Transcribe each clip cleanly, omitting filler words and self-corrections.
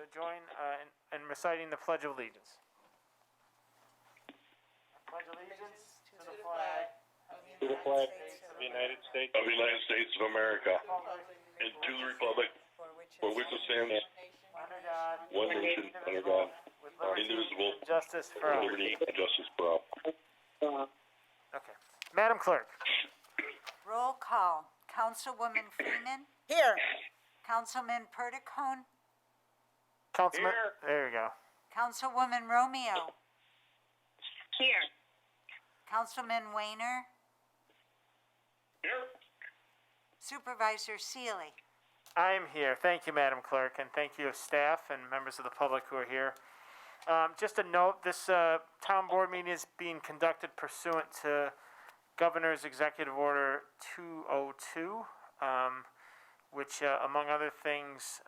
to join in reciting the Pledge of Allegiance. Pledge allegiance to the flag of the United States of America, and to the republic for which it stands, under God, one nation, under God, with liberty indivisible, and justice for all. liberty and justice for all. Okay. Madam Clerk. Roll call. Councilwoman Freeman. Here. Councilman Perticone. Councilman. There you go. Councilwoman Romeo. Here. Councilman Weiner. Here. Supervisor Seeley. I am here. Thank you, Madam Clerk, and thank you, staff and members of the public who are here. Just a note, this town board meeting is being conducted pursuant to Governor's Executive Order 202, which, among other things,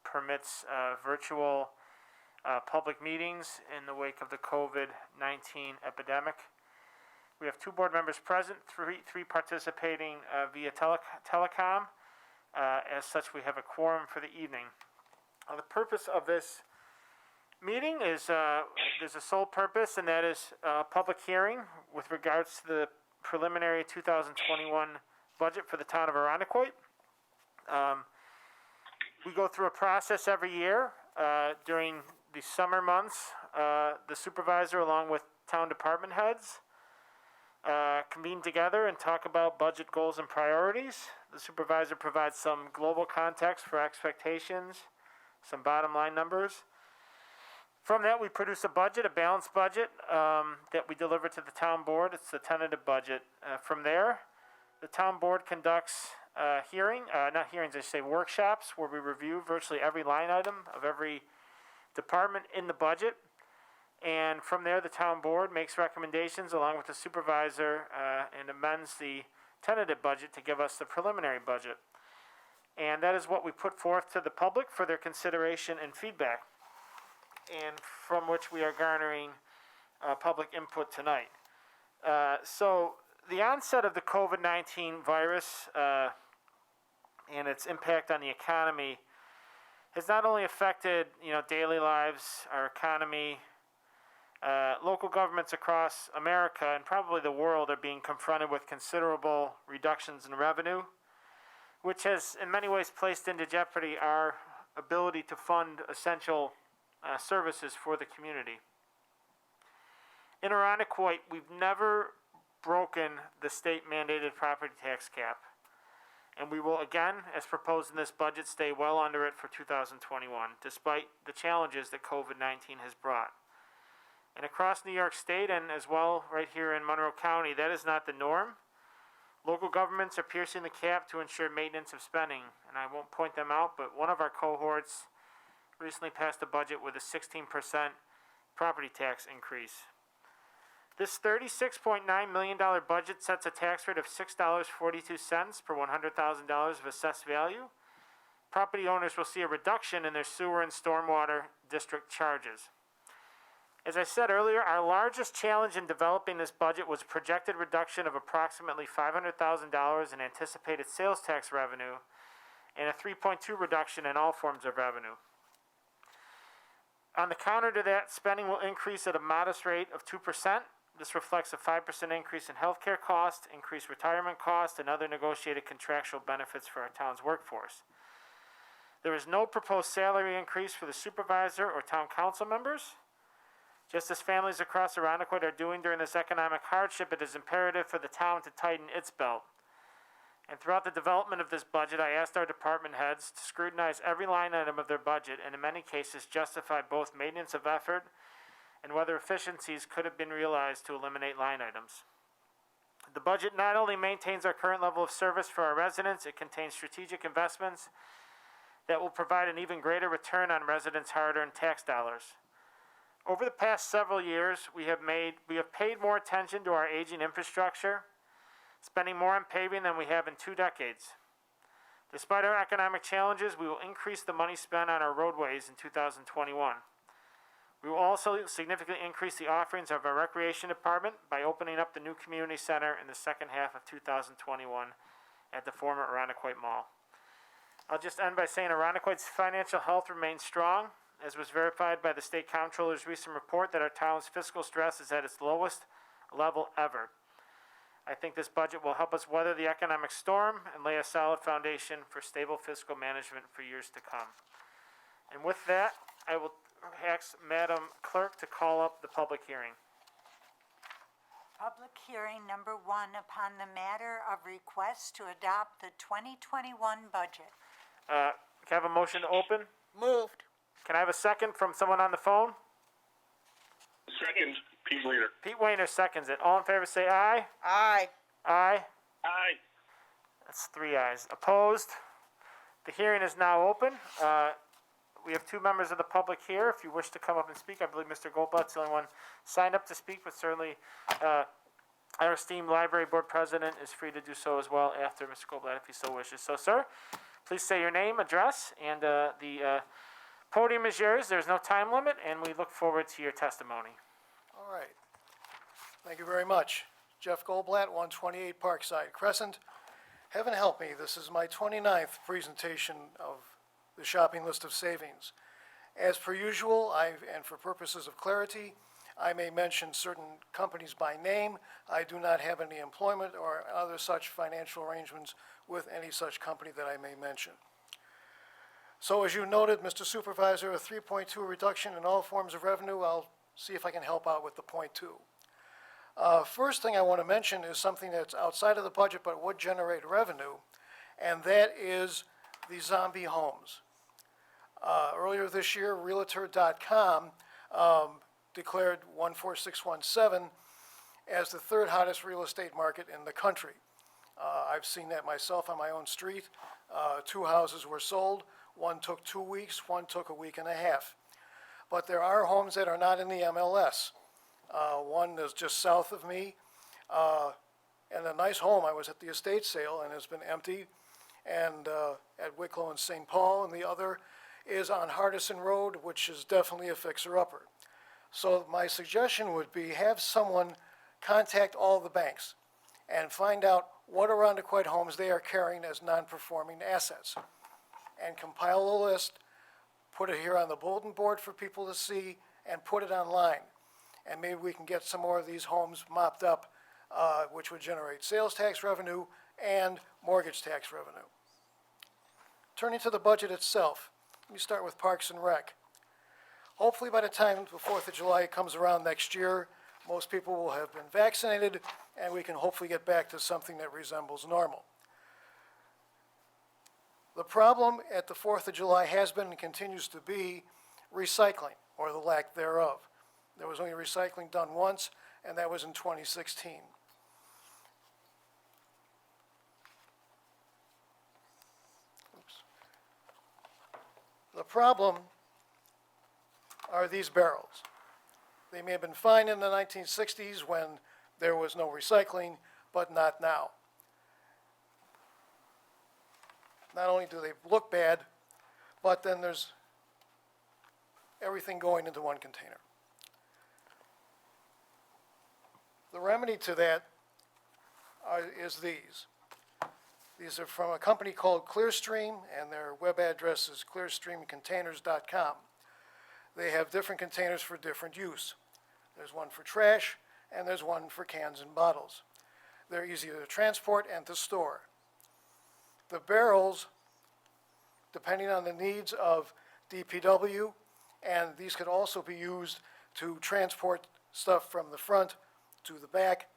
permits virtual public meetings in the wake of the COVID-19 epidemic. We have 2 board members present, three participating via telecom. As such, we have a quorum for the evening. The purpose of this meeting is, there's a sole purpose, and that is a public hearing with regards to the preliminary 2021 budget for the town of Irondequoit. We go through a process every year. During the summer months, the supervisor, along with town department heads, convene together and talk about budget goals and priorities. The supervisor provides some global context for expectations, some bottom line numbers. From that, we produce a budget, a balanced budget, that we deliver to the town board. It's the tentative budget. From there, the town board conducts workshops where we review virtually every line item of every department in the budget. And from there, the town board makes recommendations along with the supervisor and amends the tentative budget to give us the preliminary budget. And that is what we put forth to the public for their consideration and feedback, and from which we are garnering public input tonight. So the onset of the COVID-19 virus and its impact on the economy has not only affected, daily lives, our economy. Local governments across America and probably the world are being confronted with considerable reductions in revenue, which has in many ways placed into jeopardy our ability to fund essential services for the community. In Irondequoit, we've never broken the state-mandated property tax cap, and we will again, as proposed in this budget, stay well under it for 2021, despite the challenges that COVID-19 has brought. And across New York State, and as well right here in Monroe County, that is not the norm. Local governments are piercing the cap to ensure maintenance of spending, and I won't point them out, but one of our cohorts recently passed a budget with a 16% property tax increase. This $36.9 million budget sets a tax rate of $6.42 per $100,000 of assessed value. Property owners will see a reduction in their sewer and stormwater district charges. As I said earlier, our largest challenge in developing this budget was a projected reduction of approximately $500,000 in anticipated sales tax revenue and a 3.2% reduction in all forms of revenue. On the counter to that, spending will increase at a modest rate of 2%. This reflects a 5% increase in healthcare costs, increased retirement costs, and other negotiated contractual benefits for our town's workforce. There is no proposed salary increase for the supervisor or town council members. Just as families across Irondequoit are doing during this economic hardship, it is imperative for the town to tighten its belt. And throughout the development of this budget, I asked our department heads to scrutinize every line item of their budget and in many cases justify both maintenance of effort and whether efficiencies could have been realized to eliminate line items. The budget not only maintains our current level of service for our residents, it contains strategic investments that will provide an even greater return on residents' hard-earned tax dollars. Over the past several years, we have paid more attention to our aging infrastructure, spending more on paving than we have in 2 decades. Despite our economic challenges, we will increase the money spent on our roadways in 2021. We will also significantly increase the offerings of our recreation department by opening up the new community center in the second half of 2021 at the former Irondequoit Mall. I'll just end by saying Irondequoit's financial health remains strong. as was verified by the state comptroller's recent report that our town's fiscal stress is at its lowest level ever. I think this budget will help us weather the economic storm and lay a solid foundation for stable fiscal management for years to come. And with that, I will ask Madam Clerk to call up the public hearing. Public hearing number 1 upon the matter of request to adopt the 2021 budget. Can I have a motion to open? Moved. Can I have a second from someone on the phone? Second, Pete Weiner. Pete Wayner seconds it. All in favor say aye. Aye. Aye. Aye. That's 3 ayes. Opposed? The hearing is now open. We have 2 members of the public here. If you wish to come up and speak, I believe Mr. Goldblatt's the only one signed up to speak, but certainly our esteemed library board president is free to do so as well after Mr. Goldblatt if he so wishes. So, sir, please say your name, address, and the podium is yours. There's no time limit, and we look forward to your testimony. All right. Thank you very much. Jeff Goldblatt, 128 Parkside Crescent. Heaven help me, this is my 29th presentation of the shopping list of savings. As per usual, and for purposes of clarity, I may mention certain companies by name. I do not have any employment or other such financial arrangements with any such company that I may mention. So as you noted, Mr. Supervisor, a 3.2 reduction in all forms of revenue. I'll see if I can help out with the 0.2. First thing I want to mention is something that's outside of the budget but would generate revenue, and that is the zombie homes. Earlier this year, Realtor.com declared 14617 as the 3rd hottest real estate market in the country. I've seen that myself on my own street. 2 houses were sold. One took 2 weeks, one took a week and a half. But there are homes that are not in the MLS. One is just south of me, and a nice home. I was at the estate sale and has been empty, and at Wicklow and St. Paul, and the other is on Hardison Road, which is definitely a fixer-upper. So my suggestion would be have someone contact all the banks and find out what Arundequite homes they are carrying as non-performing assets, and compile a list, put it here on the bulletin board for people to see, and put it online. And maybe we can get some more of these homes mopped up, which would generate sales tax revenue and mortgage tax revenue. Turning to the budget itself, let me start with Parks and Rec. Hopefully by the time the 4th of July comes around next year, most people will have been vaccinated, and we can hopefully get back to something that resembles normal. The problem at the 4th of July has been and continues to be recycling, or the lack thereof. There was only recycling done once, and that was in 2016. Oops. The problem are these barrels. They may have been fine in the 1960s when there was no recycling, but not now. Not only do they look bad, but then there's everything going into one container. The remedy to that is these. These are from a company called Clearstream, and their web address is clearstreamcontainers.com. They have different containers for different use. There's one for trash, and there's one for cans and bottles. They're easier to transport and to store. The barrels, depending on the needs of DPW, and these could also be used to transport stuff from the front to the back.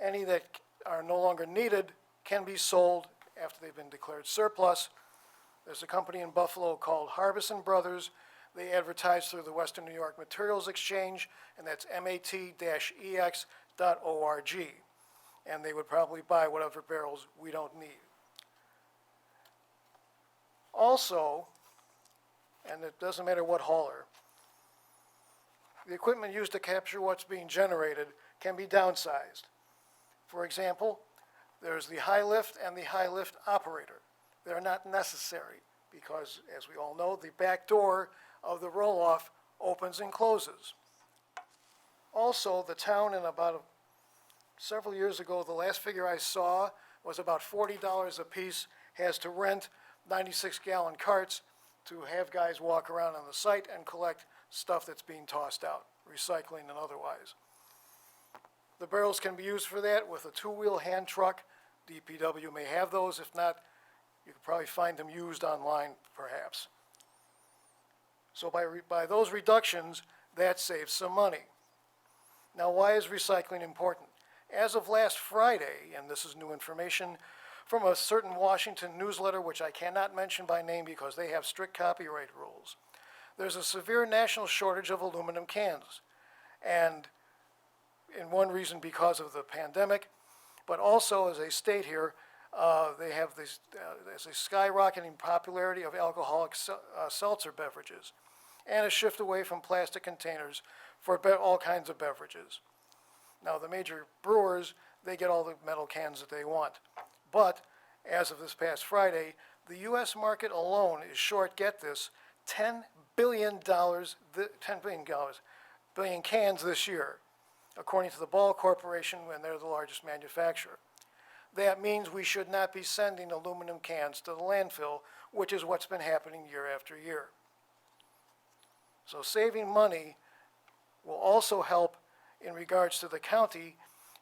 Any that are no longer needed can be sold after they've been declared surplus. There's a company in Buffalo called Harbison Brothers. They advertise through the Western New York Materials Exchange, and that's mat-ex.org. And they would probably buy whatever barrels we don't need. Also, and it doesn't matter what hauler, the equipment used to capture what's being generated can be downsized. For example, there's the high lift and the high lift operator. They're not necessary because, as we all know, the back door of the roll-off opens and closes. Also, the town, in about several years ago, the last figure I saw was about $40 a piece, has to rent 96-gallon carts to have guys walk around on the site and collect stuff that's being tossed out, recycling and otherwise. The barrels can be used for that with a two-wheel hand truck. DPW may have those. If not, you could probably find them used online, perhaps. So by those reductions, that saves some money. Now, why is recycling important? As of last Friday, and this is new information from a certain Washington newsletter, which I cannot mention by name because they have strict copyright rules, there's a severe national shortage of aluminum cans. And in one reason because of the pandemic, but also as they state here, they have this, there's a skyrocketing popularity of alcoholic seltzer beverages and a shift away from plastic containers for all kinds of beverages. Now, the major brewers, they get all the metal cans that they want. But as of this past Friday, the U.S. market alone is short, get this, $10 billion, billion cans this year, according to the Ball Corporation, and they're the largest manufacturer. That means we should not be sending aluminum cans to the landfill, which is what's been happening year after year. So saving money will also help in regards to the county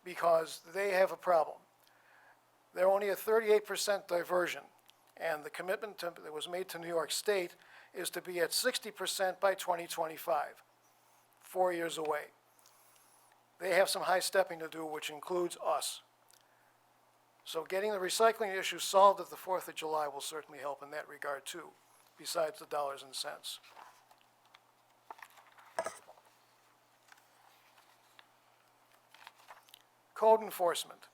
because they have a problem. They're only a 38% diversion, and the commitment that was made to New York State is to be at 60% by 2025, 4 years away. They have some high stepping to do, which includes us. So getting the recycling issue solved at the 4th of July will certainly help in that regard too, besides the dollars and cents. Code enforcement.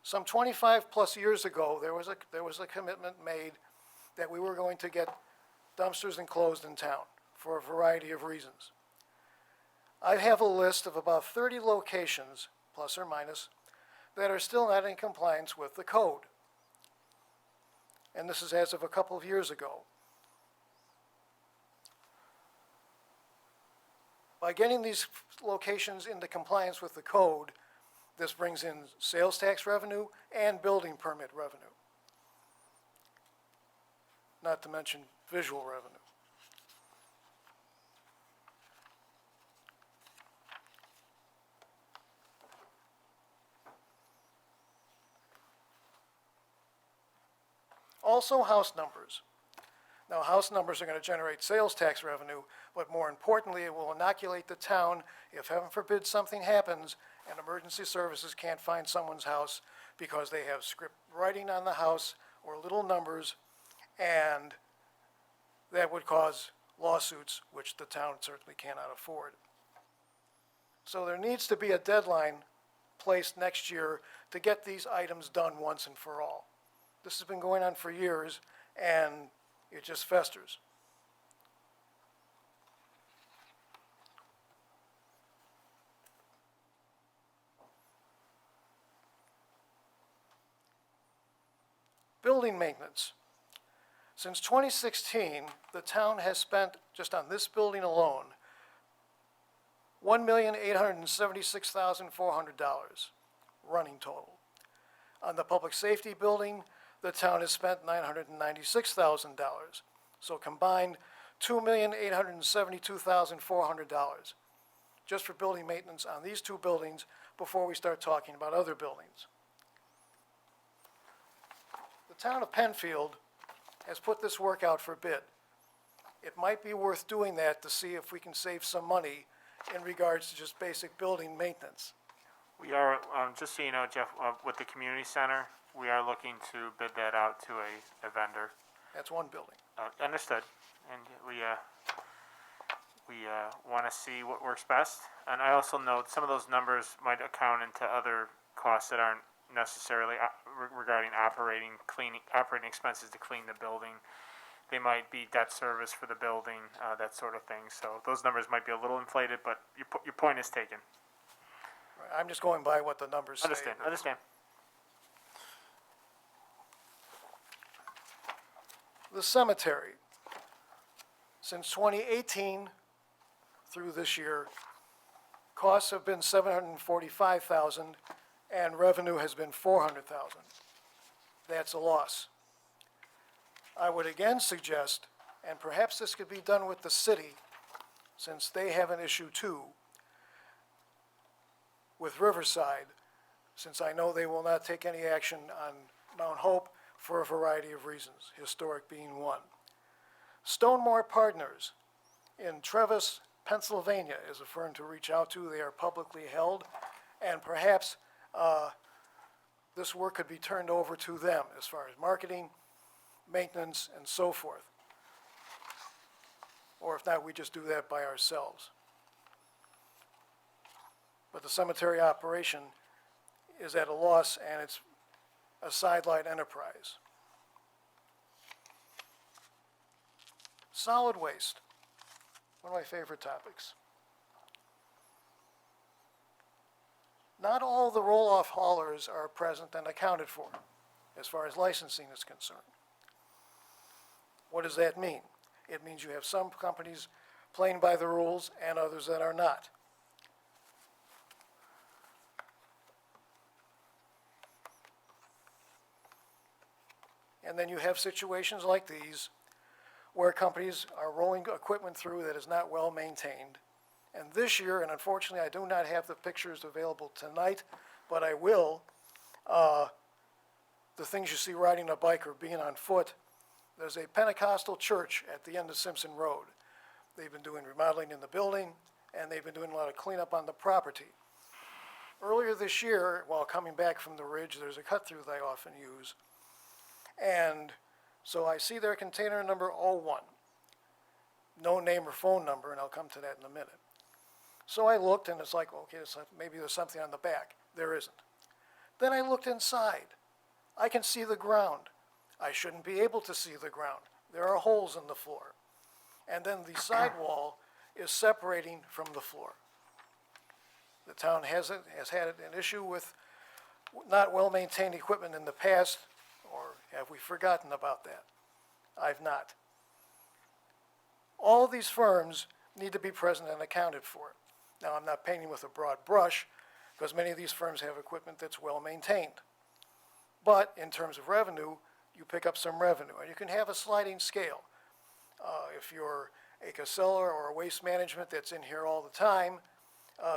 Some 25 plus years ago, there was a commitment made that we were going to get dumpsters enclosed in town for a variety of reasons. I have a list of about 30 locations, plus or minus, that are still not in compliance with the code. And this is as of a couple of years ago. By getting these locations into compliance with the code, this brings in sales tax revenue and building permit revenue, not to mention visual revenue. Also, house numbers. Now, house numbers are going to generate sales tax revenue, but more importantly, it will inoculate the town if, heaven forbid, something happens and emergency services can't find someone's house because they have script writing on the house or little numbers, and that would cause lawsuits, which the town certainly cannot afford. So there needs to be a deadline placed next year to get these items done once and for all. This has been going on for years, and it just festers. Building maintenance. Since 2016, the town has spent, just on this building alone, $1,876,400 running total. On the public safety building, the town has spent $996,000. So combined, $2,872,400 just for building maintenance on these two buildings before we start talking about other buildings. The town of Penfield has put this work out for bid. It might be worth doing that to see if we can save some money in regards to just basic building maintenance. We are, just so you know, Jeff, with the community center, we are looking to bid that out to a vendor. That's one building. Understood. And we want to see what works best. And I also note some of those numbers might account into other costs that aren't necessarily regarding operating expenses to clean the building. They might be debt service for the building, that sort of thing. So those numbers might be a little inflated, but your point is taken. I'm just going by what the numbers say. Understand. The cemetery. Since 2018 through this year, costs have been $745,000 and revenue has been $400,000. That's a loss. I would again suggest, and perhaps this could be done with the city, since they have an issue too, with Riverside, since I know they will not take any action on Mount Hope for a variety of reasons, historic being one. Stonemore Partners in Trevis, Pennsylvania is a firm to reach out to. They are publicly held, and perhaps this work could be turned over to them as far as marketing, maintenance, and so forth. Or if not, we just do that by ourselves. But the cemetery operation is at a loss, and it's a sideline enterprise. Solid waste, one of my favorite topics. Not all the roll-off haulers are present and accounted for, as far as licensing is concerned. What does that mean? It means you have some companies playing by the rules and others that are not. And then you have situations like these where companies are rolling equipment through that is not well maintained. And this year, and unfortunately I do not have the pictures available tonight, but I will, the things you see riding a bike or being on foot, there's a Pentecostal church at the end of Simpson Road. They've been doing remodeling in the building, and they've been doing a lot of cleanup on the property. Earlier this year, while coming back from the ridge, there's a cut-through that I often use. And so I see their container number 01. No name or phone number, and I'll come to that in a minute. So I looked, and it's like, okay, maybe there's something on the back. There isn't. Then I looked inside. I can see the ground. I shouldn't be able to see the ground. There are holes in the floor. And then the sidewall is separating from the floor. The town has had an issue with not well-maintained equipment in the past, or have we forgotten about that? I've not. All these firms need to be present and accounted for. Now, I'm not painting with a broad brush, because many of these firms have equipment that's well-maintained. But in terms of revenue, you pick up some revenue, and you can have a sliding scale. If you're a Casella or a Waste Management that's in here all the time,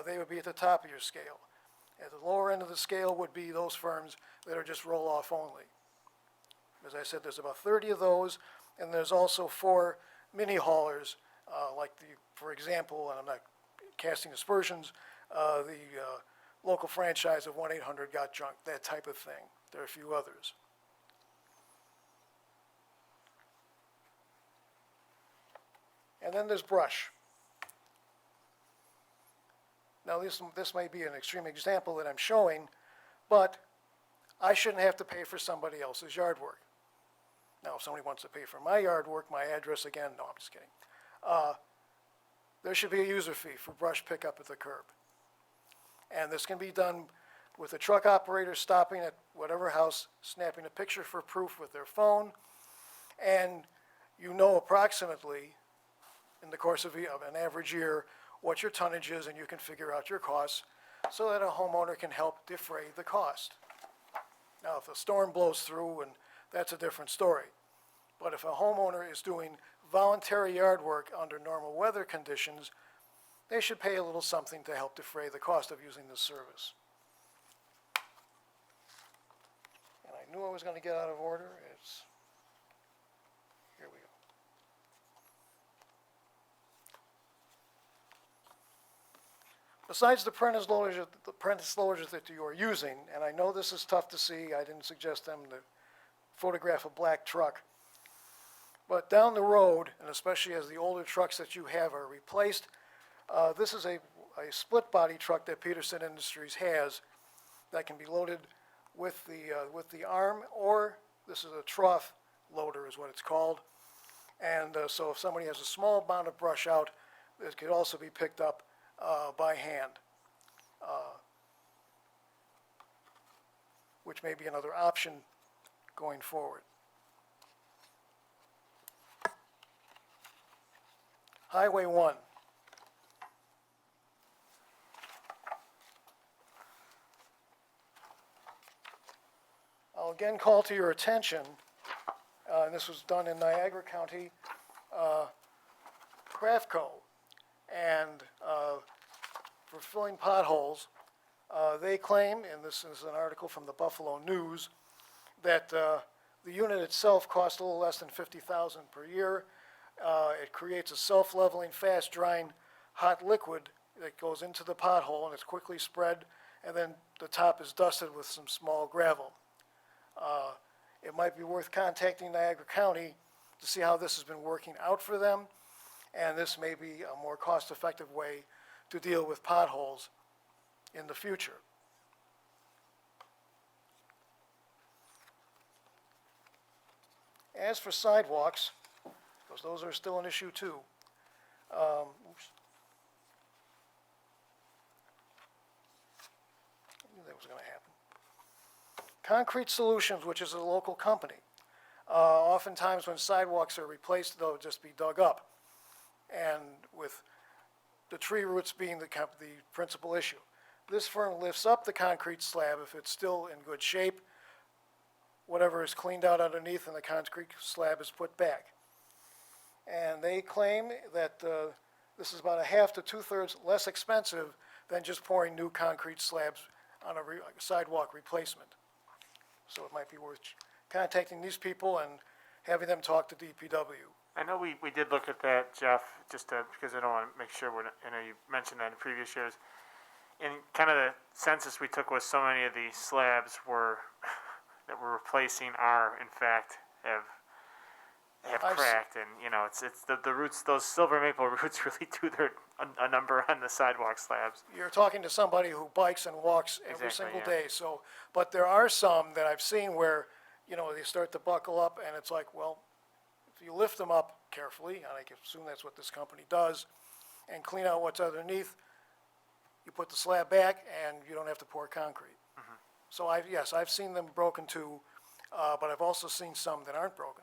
they would be at the top of your scale. At the lower end of the scale would be those firms that are just roll-off only. As I said, there's about 30 of those, and there's also 4 mini haulers, for example, and I'm not casting aspersions, the local franchise of 1-800 Got Junk, that type of thing. There are a few others. And then there's brush. Now this may be an extreme example that I'm showing, but I shouldn't have to pay for somebody else's yard work. Now, if somebody wants to pay for my yard work, my address again, no, I'm just kidding. There should be a user fee for brush pickup at the curb. And this can be done with a truck operator stopping at whatever house, snapping a picture for proof with their phone, and you know approximately, in the course of an average year, what your tonnage is, and you can figure out your costs so that a homeowner can help defray the cost. Now, if a storm blows through, and that's a different story. But if a homeowner is doing voluntary yard work under normal weather conditions, they should pay a little something to help defray the cost of using this service. And I knew I was going to get out of order. Here we go. Besides the prentice loaders that you are using, and I know this is tough to see, I didn't suggest them to photograph a black truck, but down the road, and especially as the older trucks that you have are replaced, this is a split body truck that Peterson Industries has that can be loaded with the arm, or this is a trough loader is what it's called. And so if somebody has a small amount of brush out, it could also be picked up by hand, which may be another option going forward. Highway 1. I'll again call to your attention and this was done in Niagara County, Craftco. And for filling potholes, they claim, and this is an article from the Buffalo News, that the unit itself costs a little less than $50,000 per year. It creates a self-leveling, fast-drying hot liquid that goes into the pothole, and it's quickly spread, and then the top is dusted with some small gravel. It might be worth contacting Niagara County to see how this has been working out for them, and this may be a more cost-effective way to deal with potholes in the future. As for sidewalks, because those are still an issue too, oops. I knew that was going to happen. Concrete Solutions, which is a local company. Oftentimes when sidewalks are replaced, they'll just be dug up, and with the tree roots being the principal issue. This firm lifts up the concrete slab if it's still in good shape. Whatever is cleaned out underneath and the concrete slab is put back. And they claim that this is about a half to two-thirds less expensive than just pouring new concrete slabs on a sidewalk replacement. So it might be worth contacting these people and having them talk to DPW. I know we did look at that, Jeff, just because I don't want to make sure I know you mentioned that in previous years. And kind of the census we took was so many of these slabs were that we're replacing are in fact have cracked, and you know it's the roots, those silver maple roots really do a number on the sidewalk slabs. You're talking to somebody who bikes and walks every Exactly, single yeah. day, so, but there are some that I've seen where, you know, they start to buckle up, and it's like, well, if you lift them up carefully, and I can assume that's what this company does, and clean out what's underneath, you put the slab back, and you don't have to pour concrete. So yes, I've seen them broken too, but I've also seen some that aren't broken.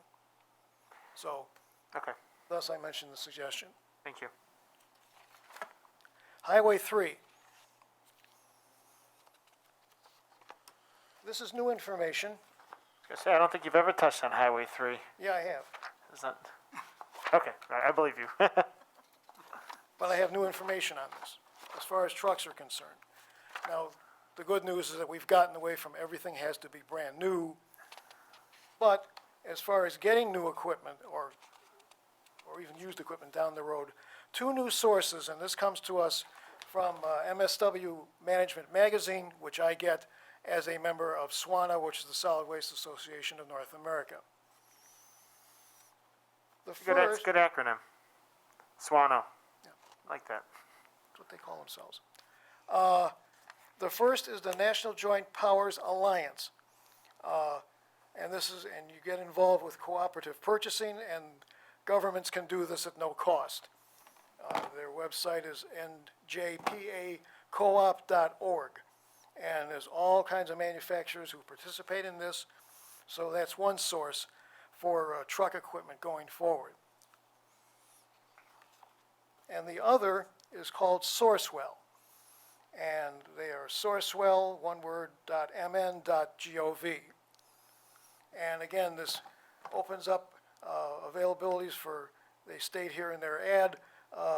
So, Okay, thus I mentioned the suggestion. thank you. Highway 3. This is new information. I was gonna say, I don't think you've ever touched on Highway 3. Yeah, I have. Is that? Okay, all right, I believe you. But I have new information on this, as far as trucks are concerned. Now, the good news is that we've gotten away from everything has to be brand new. But as far as getting new equipment or even used equipment down the road, two new sources, and this comes to us from MSW Management Magazine, which I get as a member of SWANA, which is the Solid Waste Association of North America. The It's a good acronym. SWANO. Yeah. Like that. That's what they call themselves. The first is the National Joint Powers Alliance. And you get involved with cooperative purchasing, and governments can do this at no cost. Their website is njpacoop.org. And there's all kinds of manufacturers who participate in this. So that's one source for truck equipment going forward. And the other is called Sourcewell. And they are Sourcewell, one word, .mn.gov. And again, this opens up availabilities for, they state here in their ad,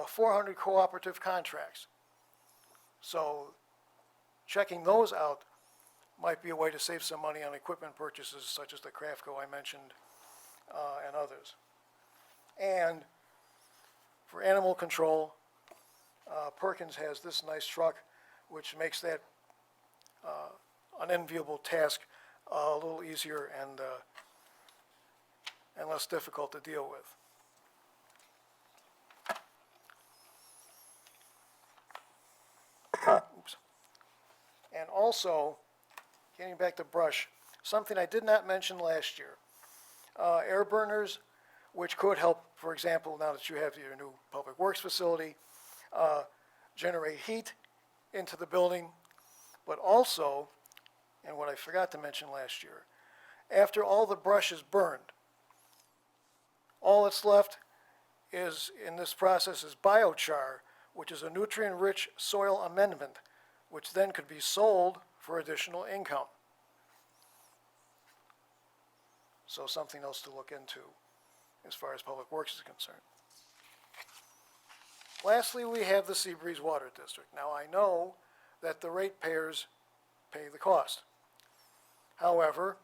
400 cooperative contracts. So checking those out might be a way to save some money on equipment purchases such as the Craftco I mentioned and others. And for animal control, Perkins has this nice truck which makes that unenviable task a little easier and less difficult to deal with. Oops. And also, getting back to brush, something I did not mention last year. Air burners, which could help, for example, now that you have your new public works facility, generate heat into the building, but also, and what I forgot to mention last year, after all the brush is burned, all that's left is, in this process, is biochar, which is a nutrient-rich soil amendment, which then could be sold for additional income. So something else to look into as far as Public Works is concerned. Lastly, we have the Seabreeze Water District. Now, I know that the ratepayers pay the cost. However,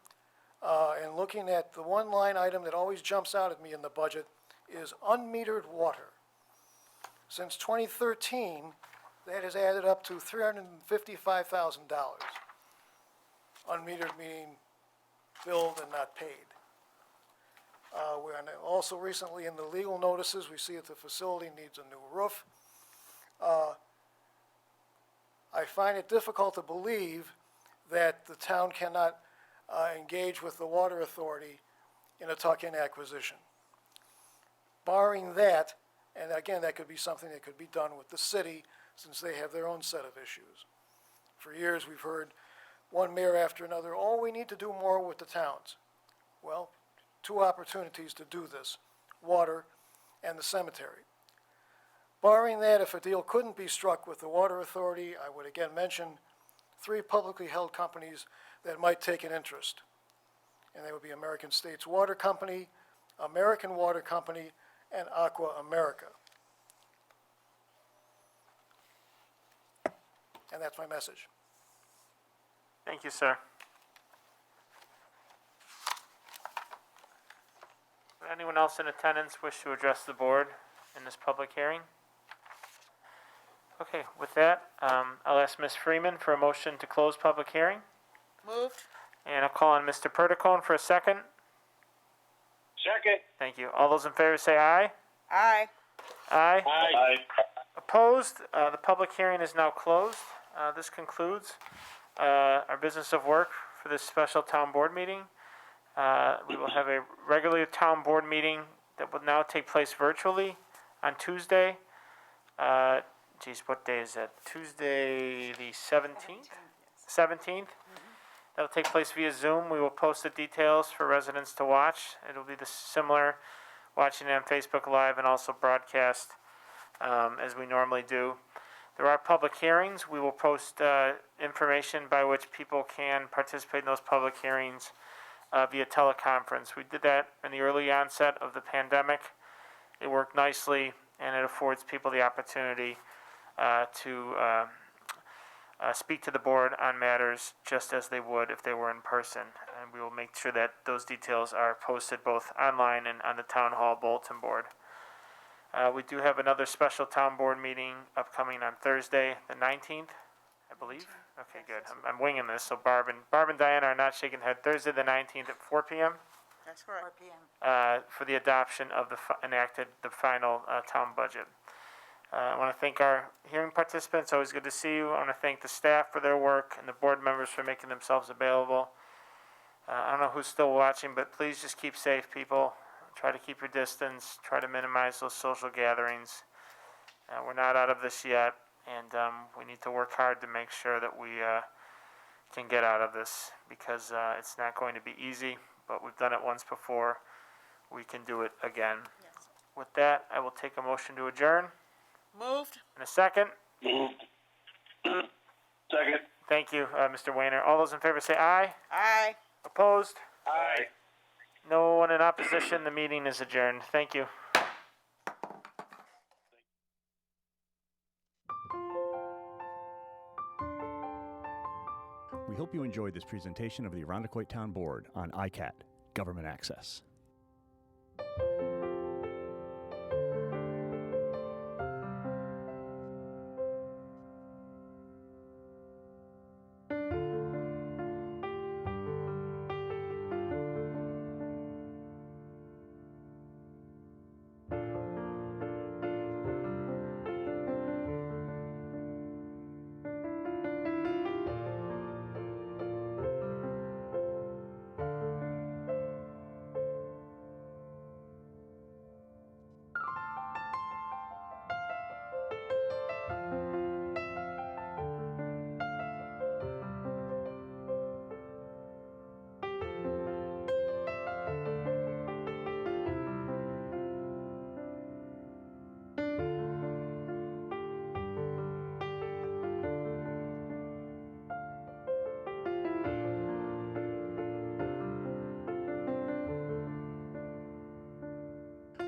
in looking at the one line item that always jumps out at me in the budget is unmetered water. Since 2013, that has added up to $355,000. Unmetered meaning billed and not paid. And also recently in the legal notices, we see that the facility needs a new roof. I find it difficult to believe that the town cannot engage with the water authority in a tuck-in acquisition. Barring that, and again, that could be something that could be done with the city, since they have their own set of issues. For years, we've heard one mayor after another, oh, we need to do more with the towns. Well, two opportunities to do this, water and the cemetery. Barring that, if a deal couldn't be struck with the water authority, I would again mention 3 publicly held companies that might take an interest. And they would be American States Water Company, American Water Company, and Aqua America. And that's my message. Thank you, sir. Would anyone else in attendance wish to address the board in this public hearing? Okay, with that, I'll ask Ms. Freeman for a motion to close public hearing. Moved. And I'll call on Mr. Perticone for a second. Second. Thank you. All those in favor say aye. Aye. Aye. Aye. Opposed? The public hearing is now closed. This concludes our business of work for this special town board meeting. We will have a regular town board meeting that will now take place virtually on Tuesday. What day is that? Tuesday the 17th? 17th? That'll take place via Zoom. We will post the details for residents to watch. It'll be the similar watching it on Facebook Live and also broadcast as we normally do. There are public hearings. We will post information by which people can participate in those public hearings via teleconference. We did that in the early onset of the pandemic. It worked nicely, and it affords people the opportunity to speak to the board on matters just as they would if they were in person. And we will make sure that those details are posted both online and on the town hall bulletin board. We do have another special town board meeting upcoming on Thursday, the 19th, I believe. Okay, good. I'm winging this. So Barb and Diana are not shaking their head. Thursday, the 19th at 4 p.m. That's correct. 4 p.m. For the adoption of the final town budget. I want to thank our hearing participants. Always good to see you. I want to thank the staff for their work and the board members for making themselves available. I don't know who's still watching, but please just keep safe, people. Try to keep your distance. Try to minimize those social gatherings. We're not out of this yet, and we need to work hard to make sure that we can get out of this, because it's not going to be easy, but we've done it once before. We can do it again. Yes. With that, I will take a motion to adjourn. Moved. In a second. Moved. Second. Thank you, Mr. Wayner. All those in favor say aye. Aye. Opposed? Aye. No one in opposition. The meeting is adjourned. Thank you. We hope you enjoyed this presentation of the Irondequoit Town Board on ICAT, Government Access.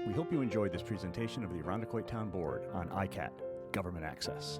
We hope you enjoyed this presentation of the Irondequoit Town Board on ICAT, Government Access.